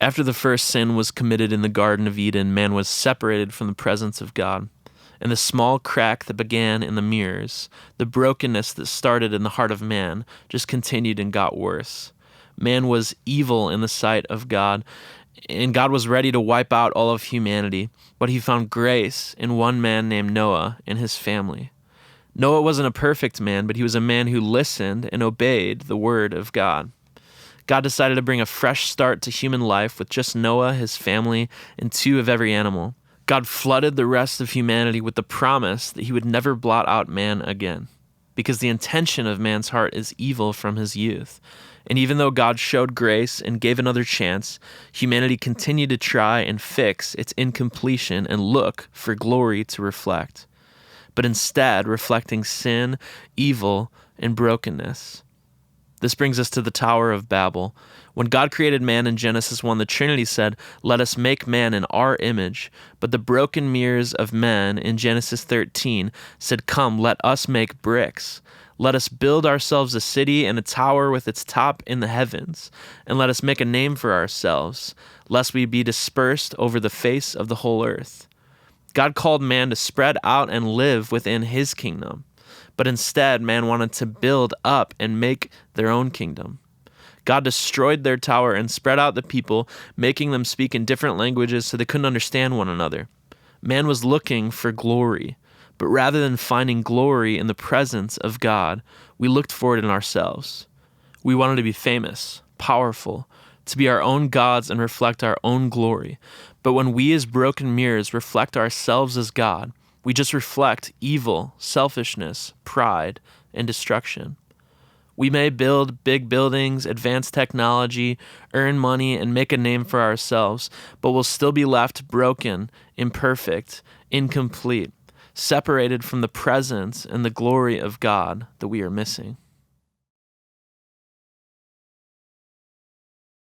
After the first sin was committed in the Garden of Eden, man was separated from the presence of God. And the small crack that began in the mirrors, the brokenness that started in the heart of man, just continued and got worse. Man was evil in the sight of God, and God was ready to wipe out all of humanity, but he found grace in one man named Noah and his family. Noah wasn't a perfect man, but he was a man who listened and obeyed the word of God. God decided to bring a fresh start to human life with just Noah, his family, and 2 of every animal. God flooded the rest of humanity with the promise that he would never blot out man again, because the intention of man's heart is evil from his youth. And even though God showed grace and gave another chance, humanity continued to try and fix its incompletion and look for glory to reflect, but instead reflecting sin, evil, and brokenness. This brings us to the Tower of Babel. When God created man in Genesis 1, the Trinity said, "Let us make man in our image." But the broken mirrors of men in Genesis 13 said, "Come, let us make bricks. Let us build ourselves a city and a tower with its top in the heavens, and let us make a name for ourselves, lest we be dispersed over the face of the whole earth." God called man to spread out and live within his kingdom. But instead, man wanted to build up and make their own kingdom. God destroyed their tower and spread out the people, making them speak in different languages so they couldn't understand one another. Man was looking for glory, but rather than finding glory in the presence of God, we looked for it in ourselves. We wanted to be famous, powerful, to be our own gods and reflect our own glory. But when we as broken mirrors reflect ourselves as God, we just reflect evil, selfishness, pride, and destruction. We may build big buildings, advance technology, earn money, and make a name for ourselves, but we'll still be left broken, imperfect, incomplete, separated from the presence and the glory of God that we are missing.